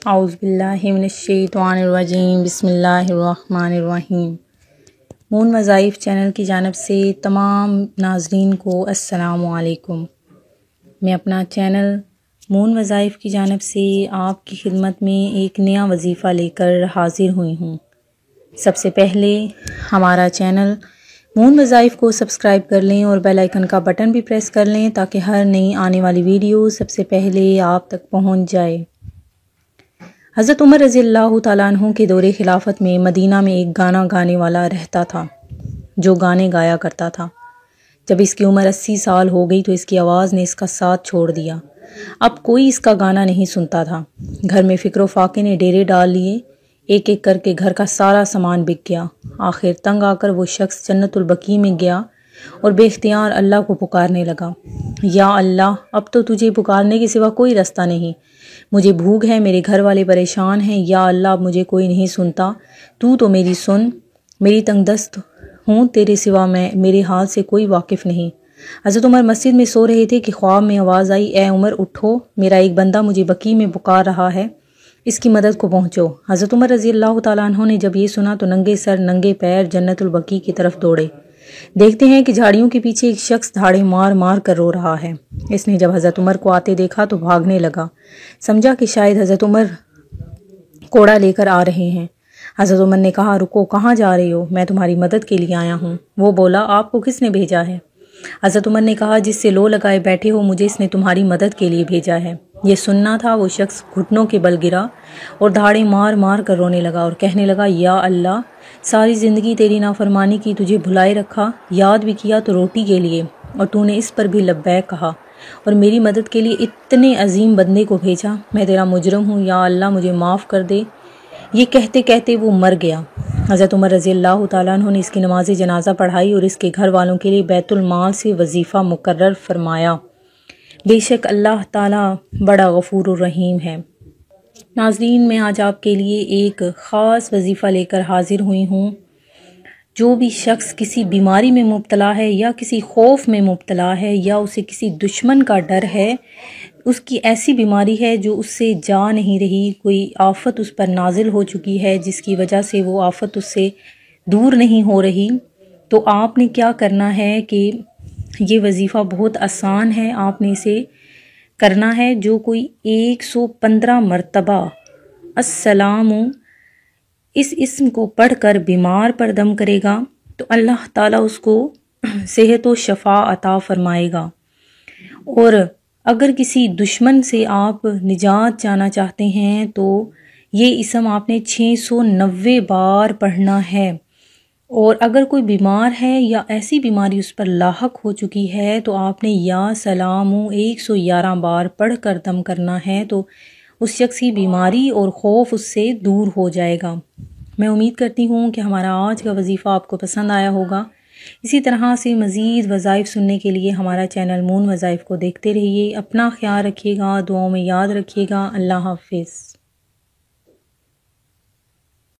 اعوذ باللہ من الشیطان الرجیم بسم اللہ الرحمن الرحیم۔ مون وظائف چینل کی جانب سے تمام ناظرین کو السلام علیکم۔ میں اپنا چینل مون وظائف کی جانب سے آپ کی خدمت میں ایک نیا وظیفہ لے کر حاضر ہوئی ہوں۔ سب سے پہلے ہمارا چینل مون وظائف کو سبسکرائب کر لیں اور بیل آئیکن کا بٹن بھی پریس کر لیں تاکہ ہر نئی آنے والی ویڈیو سب سے پہلے آپ تک پہنچ جائے۔ حضرت عمر رضی اللہ تعالیٰ عنہ کے دور خلافت میں مدینہ میں ایک گانا گانے والا رہتا تھا جو گانے گایا کرتا تھا۔ جب اس کی عمر 80 سال ہو گئی تو اس کی آواز نے اس کا ساتھ چھوڑ دیا۔ اب کوئی اس کا گانا نہیں سنتا تھا۔ گھر میں فکر و فاقے نے ڈیرے ڈال لیے، ایک ایک کر کے گھر کا سارا سامان بک گیا۔ آخر تنگ آ کر وہ شخص جنت البقیع میں گیا اور بے اختیار اللہ کو پکارنے لگا، یا اللہ، اب تو تجھے پکارنے کے سوا کوئی رستہ نہیں، مجھے بھوک ہے، میرے گھر والے پریشان ہیں، یا اللہ اب مجھے کوئی نہیں سنتا، تو میری سن، میری تنگ دست ہوں، تیرے سوا میرے حال سے کوئی واقف نہیں۔ حضرت عمر مسجد میں سو رہے تھے کہ خواب میں آواز آئی، اے عمر اٹھو، میرا ایک بندہ مجھے بقیع میں پکار رہا ہے، اس کی مدد کو پہنچو۔ حضرت عمر رضی اللہ تعالیٰ عنہ نے جب یہ سنا تو ننگے سر ننگے پیر جنت البقیع کی طرف دوڑے۔ دیکھتے ہیں کہ جھاڑیوں کے پیچھے ایک شخص دھاڑے مار مار کر رو رہا ہے۔ اس نے جب حضرت عمر کو آتے دیکھا تو بھاگنے لگا، سمجھا کہ شاید حضرت عمر کوڑا لے کر آ رہے ہیں۔ حضرت عمر نے کہا، رکو، کہاں جا رہے ہو؟ میں تمہاری مدد کے لیے آیا ہوں۔ وہ بولا، آپ کو کس نے بھیجا ہے؟ حضرت عمر نے کہا، جس سے لو لگائے بیٹھے ہو، مجھے اس نے تمہاری مدد کے لیے بھیجا ہے۔ یہ سننا تھا، وہ شخص گھٹنوں کے بل گرا اور دھاڑے مار مار کر رونے لگا اور کہنے لگا، یا اللہ، ساری زندگی تیری نافرمانی کی، تجھے بھلائے رکھا، یاد بھی کیا تو روٹی کے لیے، اور تو نے اس پر بھی لبیک کہا اور میری مدد کے لیے اتنے عظیم بندے کو بھیجا۔ میں تیرا مجرم ہوں، یا اللہ مجھے معاف کر دے۔ یہ کہتے کہتے وہ مر گیا۔ حضرت عمر رضی اللہ تعالیٰ عنہ نے اس کی نماز جنازہ پڑھائی اور اس کے گھر والوں کے لیے بیت المال سے وظیفہ مقرر فرمایا۔ بے شک اللہ تعالیٰ بڑا غفور الرحیم ہے۔ ناظرین، میں آج آپ کے لیے ایک خاص وظیفہ لے کر حاضر ہوئی ہوں۔ جو بھی شخص کسی بیماری میں مبتلا ہے یا کسی خوف میں مبتلا ہے یا اسے کسی دشمن کا ڈر ہے، اس کی ایسی بیماری ہے جو اس سے جا نہیں رہی، کوئی آفت اس پر نازل ہو چکی ہے جس کی وجہ سے وہ آفت اس سے دور نہیں ہو رہی، تو آپ نے کیا کرنا ہے کہ یہ وظیفہ بہت آسان ہے۔ آپ نے اسے کرنا ہے، جو کوئی 115 مرتبہ السلام اس اسم کو پڑھ کر بیمار پر دم کرے گا تو اللہ تعالیٰ اس کو صحت و شفا عطا فرمائے گا۔ اور اگر کسی دشمن سے آپ نجات چاہنا چاہتے ہیں تو یہ اسم آپ نے 690 بار پڑھنا ہے۔ اور اگر کوئی بیمار ہے یا ایسی بیماری اس پر لاحق ہو چکی ہے تو آپ نے یا سلام 111 بار پڑھ کر دم کرنا ہے، تو اس شخص کی بیماری اور خوف اس سے دور ہو جائے گا۔ میں امید کرتی ہوں کہ ہمارا آج کا وظیفہ آپ کو پسند آیا ہوگا۔ اسی طرح سے مزید وظائف سننے کے لیے ہمارا چینل مون وظائف کو دیکھتے رہیے۔ اپنا خیال رکھیے گا، دعاؤں میں یاد رکھیے گا۔ اللہ حافظ۔